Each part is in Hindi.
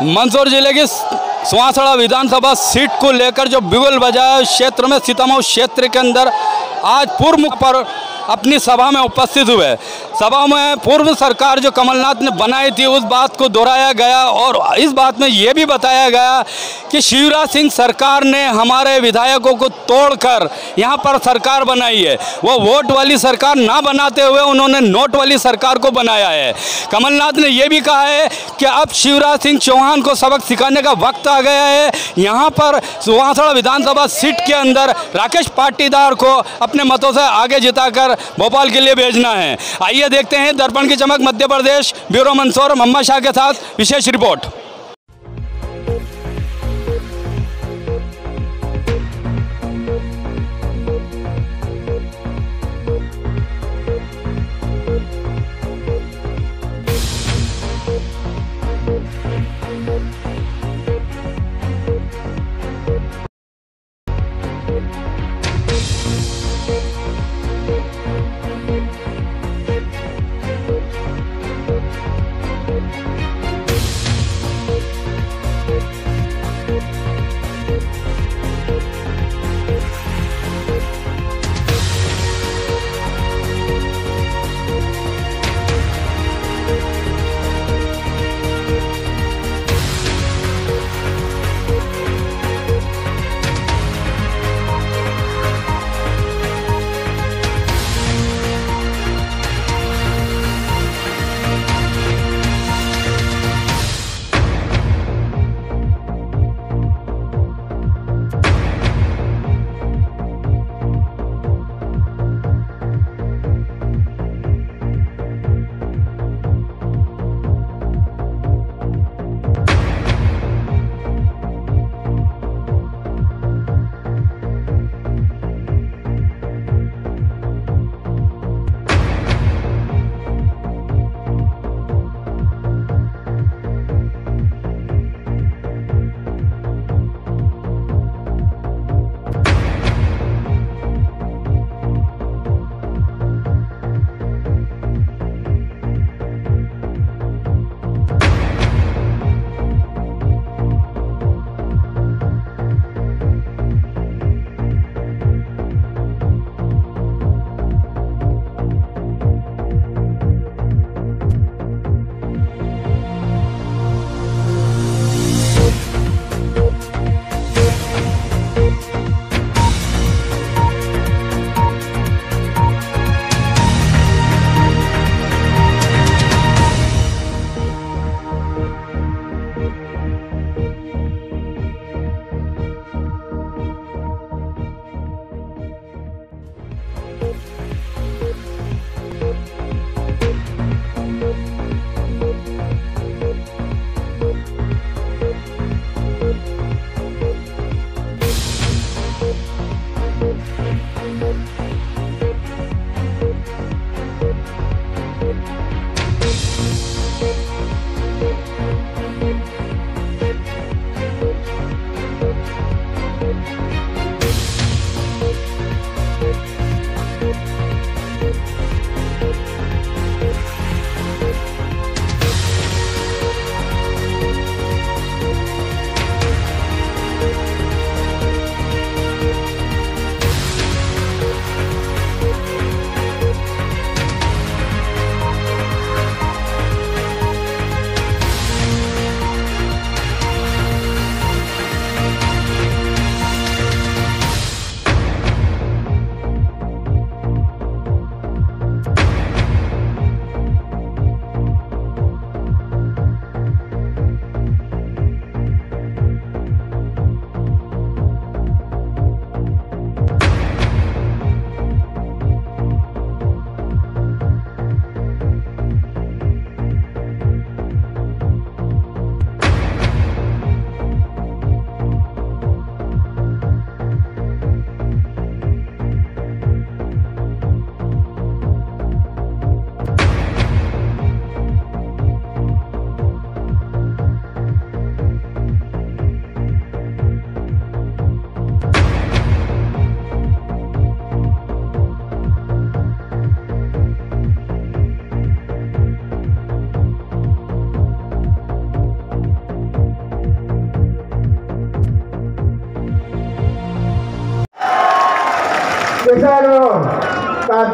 मंदसौर जिले की सुवासड़ा विधानसभा सीट को लेकर जो बिगुल बजाया क्षेत्र में, सीतामऊ क्षेत्र के अंदर आज पूर्व मुख्यमंत्री अपनी सभा में उपस्थित हुए। सभा में पूर्व सरकार जो कमलनाथ ने बनाई थी उस बात को दोहराया गया और इस बात में ये भी बताया गया कि शिवराज सिंह सरकार ने हमारे विधायकों को तोड़कर यहाँ पर सरकार बनाई है। वो वोट वाली सरकार ना बनाते हुए उन्होंने नोट वाली सरकार को बनाया है। कमलनाथ ने ये भी कहा है कि अब शिवराज सिंह चौहान को सबक सिखाने का वक्त आ गया है। यहाँ पर सुवासड़ा विधानसभा सीट के अंदर राकेश पाटीदार को अपने मतों से आगे जिताकर भोपाल के लिए भेजना है। आइए देखते हैं दर्पण की चमक मध्य प्रदेश ब्यूरो मंदसौर मम्मा शाह के साथ विशेष रिपोर्ट।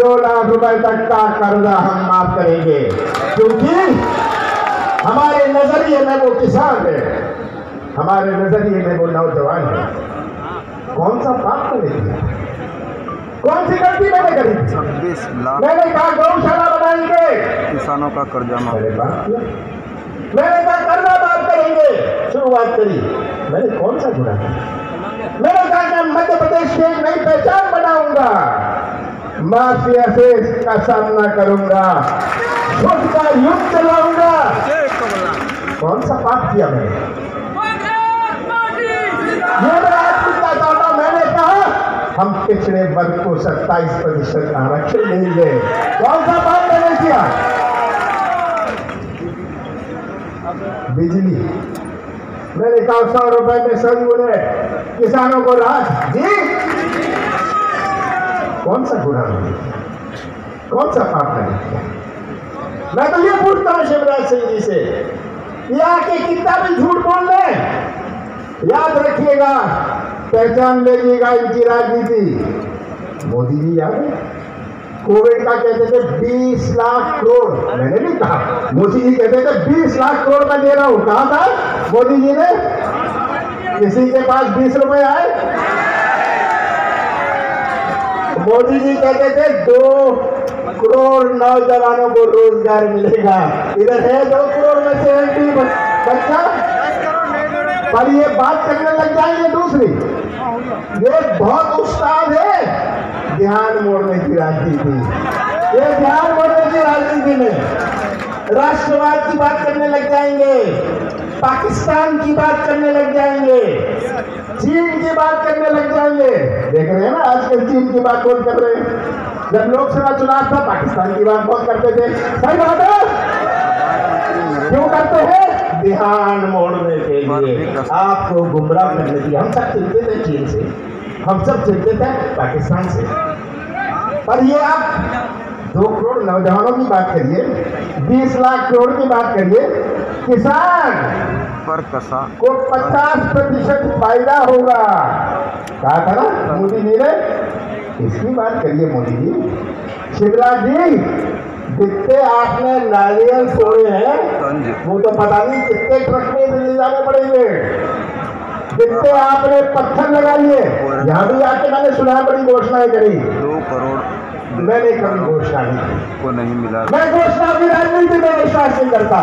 2 लाख रुपए तक का कर्जा हम माफ करेंगे, क्योंकि हमारे नजरिए में वो किसान है, हमारे नजरिए में वो नौजवान है। कौन सा पाप मैंने किया, कौन सी गलती मैंने करी? 26 लाख मैंने कहा गौशाला बनाएंगे, किसानों का कर्जा माफ। मैंने कहा कर्जा माफ करेंगे, शुरुआत करी। मैंने कौन सा गुनाह किया? मैंने कहा मैं मध्य प्रदेश की एक नई पहचान बनाऊंगा, माफिया से का सामना करूंगा, खुद का युद्ध चलाऊंगा। कौन सा पाप किया मैंने? ये मैं आज पूछना चाहता हूं। मैंने कहा हम पिछड़े वर्ग को 27% आरक्षण देंगे। कौन सा पाप मैंने किया? बिजली मैंने कहा 100 रुपए में 100 यूनिट किसानों को राहत जी। कौन सा गुनाह मैंने किया? कौन सा पाप मैंने किया? मैं तो ये पूछता हूं शिवराज सिंह जी से, ये आके कितना भी झूठ बोल रहे, याद रखिएगा, पहचान लीजिएगा इनकी राजनीति। मोदी जी याद है कोविड का कहते थे 20 लाख करोड़, मैंने नहीं कहा, मोदी जी कहते थे 20 लाख करोड़ मैं दे रहा हूं। कहा था मोदी जी ने? किसी के पास 20 रुपए आए? मोदी जी कहते थे 2 करोड़ नौजवानों को रोजगार मिलेगा। इधर है 2 करोड़ में से 1 बच्चा, पर ये बात करने लग जाएंगे दूसरी। ये बहुत उस्ताद है ध्यान मोड़ने की राजनीति, ये ध्यान मोड़ने की राजनीति में राष्ट्रवाद की बात करने लग जाएंगे, पाकिस्तान की बात करने लग जाएंगे, चीन की बात करने लग जाएंगे। देख रहे हैं ना आजकल चीन की बात कौन कर रहे हैं? जब लोकसभा चुनाव था पाकिस्तान की बात कौन करते थे? सही बात है, क्यों करते हैं? ध्यान मोड़ने के लिए, आपको गुमराह करने के लिए। हम सब चिंतित थे चीन से, हम सब चिंतित हैं पाकिस्तान से, पर ये आप 2 करोड़ नौजवानों की बात करिए, 20 लाख करोड़ की बात करिए, किसान पर कसा को 50% फायदा होगा। कहा था ना मोदी जी ने, इसकी बात करिए मोदी जी। शिवराज जी जितने आपने नारियल तोड़े हैं वो तो पता नहीं कितने ट्रक में दिल्ली जाने पड़ेंगे, जितने आपने पत्थर लगाइए। यहाँ भी आके मैंने सुना बड़ी घोषणाएं करी, 2 करोड़ मैंने कभी घोषणा नहीं की, को नहीं मिला। मैं घोषणा की राजनीति में विश्वास नहीं करता,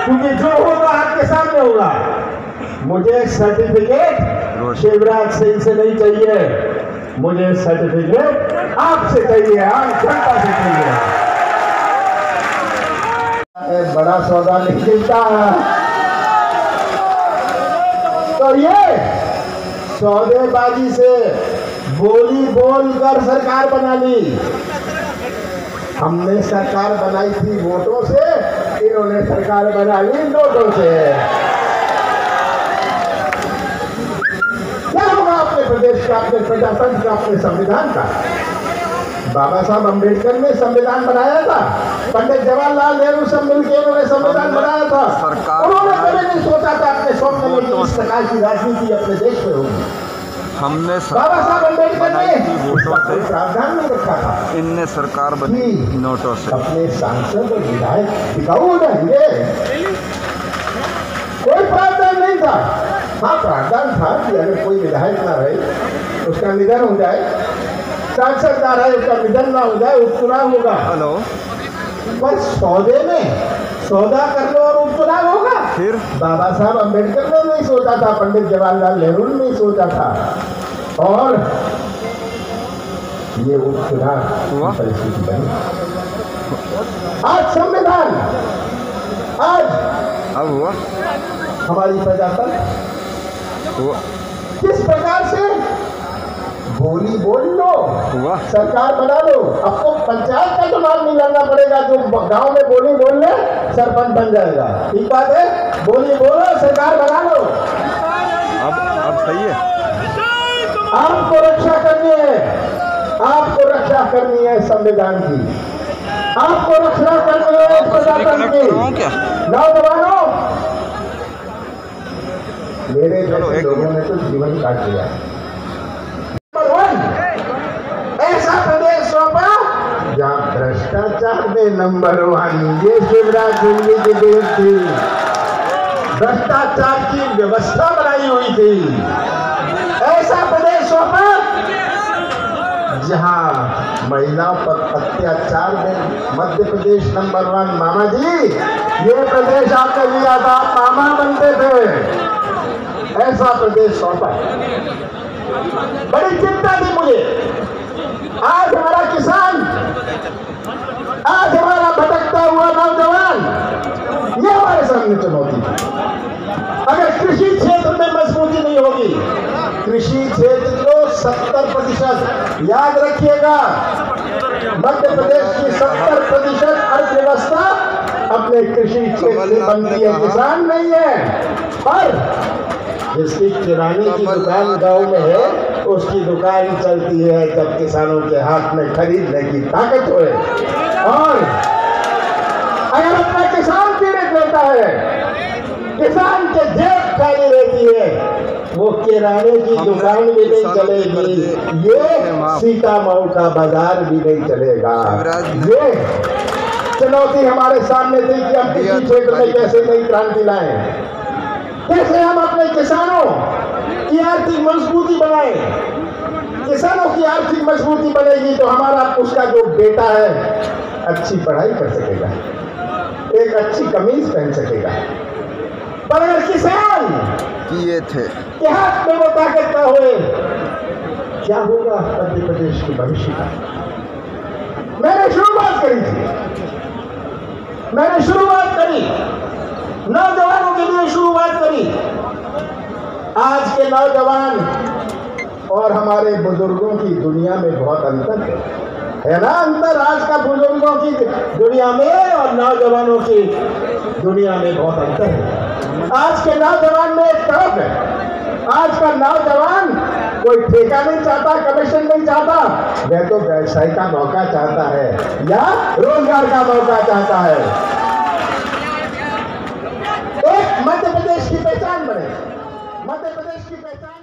क्योंकि जो होगा आपके सामने होगा। मुझे सर्टिफिकेट शिवराज सिंह से नहीं चाहिए, मुझे सर्टिफिकेट आपसे चाहिए, आम जनता से चाहिए। बड़ा सौदा नहीं मिलता, तो ये सौदेबाजी से बोली बोल कर सरकार बना ली। हमने सरकार बनाई थी वोटों से, इन्होंने सरकार बना ली नोटों से। क्या होगा अपने प्रदेश का, अपने प्रजातंत्र का, अपने संविधान का? बाबा साहब अम्बेडकर ने संविधान बनाया था, पंडित जवाहरलाल नेहरू सब मिलकर उन्होंने संविधान बनाया था। उन्होंने कभी नहीं सोचा था अपने स्वप्न में कि इस प्रकार की राजनीति अपने देश में होगी। हमने बाबा साहब अम्बेडकर ने वोटों से प्रावधान नहीं रखा था, इनने सरकार बनी नोटों से। अपने सांसद और विधायक टिकाऊ हो जाएंगे, कोई प्रावधान नहीं था। हाँ प्रावधान था कि अगर कोई विधायक ना रहे उसका निधन हो जाए, सांसद ना रहे उसका निधन ना हो जाए, उपचुनाव होगा। हेलो, पर सौदे में सौदा कर लो और उपचुनाव होगा। फिर बाबा साहब अम्बेडकर ने नहीं सोचा था, पंडित जवाहरलाल नेहरू ने नहीं सोचा था, और ये उपचुनाव की परिस्थिति बनी। आज संविधान, आज अब हुआ हमारी प्रजातंत्र हुआ किस प्रकार से बोली बोल लो, हुआ सरकार बना लो। अब तो पंचायत का चुनाव नहीं लड़ना पड़ेगा, जो गांव में बोली बोल ले सरपंच बन जाएगा। ठीक बात है, बोली बोलो सरकार बना लो। अब सही है। आपको रक्षा करनी है, आपको रक्षा करनी है संविधान की, आपको रक्षा करनी है प्रजातंत्र की। नौजवानों, मेरे जैसे लोगों ने तो जीवन काट दिया। ऐसा प्रदेश सौंपा भ्रष्टाचार में नंबर 1, ये शिवराज सिंह जी की देन थी। भ्रष्टाचार की व्यवस्था बनाई हुई थी। ऐसा प्रदेश सौंपा जहां महिलाओं पर अत्याचार में मध्य प्रदेश नंबर 1। मामा जी, ये प्रदेश आपने लिया था, आप मामा बनते थे। ऐसा प्रदेश सौंपा। बड़ी चिंता थी मुझे। आज हमारा किसान, आज हमारा भटकता हुआ नौजवान, ये हमारे सामने चुनौती है। अगर कृषि क्षेत्र में मजबूती नहीं होगी, कृषि क्षेत्र को 70%, याद रखिएगा, मध्य प्रदेश की 70% अर्थव्यवस्था अपने कृषि क्षेत्र से बनती है, किसान नहीं है। पर जिसकी किराने की दुकान गांव में है, उसकी दुकान चलती है जब किसानों के हाथ में खरीदने की ताकत होए। और अगर अपना किसान पीड़ित रहता है, किसान के जेब खाली रहती है, वो किराने की दुकान भी नहीं चलेगी, ये सीता मऊ का बाजार भी नहीं चलेगा। ये चुनौती हमारे सामने थी कि हम कृषि क्षेत्र में कैसे नई क्रांति लाएं, कैसे हम अपने किसानों की आर्थिक मजबूती बनाएं। किसानों की आर्थिक मजबूती बनेगी तो हमारा, उसका जो बेटा है, अच्छी पढ़ाई कर सकेगा, एक अच्छी कमीज पहन सकेगा। पर अगर किसान किए थे के हाथ में वो ताकत ना होए, क्या होगा मध्य प्रदेश के भविष्य का? मैंने शुरुआत करी थी, नौजवानों के लिए शुरुआत करी। आज के नौजवान और हमारे बुजुर्गों की दुनिया में बहुत अंतर है ना? अंतर आज का बुजुर्गों की दुनिया में और नौजवानों की दुनिया में बहुत अंतर है। आज के नौजवान में एक तरफ है, आज का नौजवान कोई ठेका नहीं चाहता, कमीशन नहीं चाहता, वह तो व्यवसाय का मौका चाहता है या रोजगार का मौका चाहता है। एक मध्य प्रदेश की पहचान बने, मध्य प्रदेश की पहचान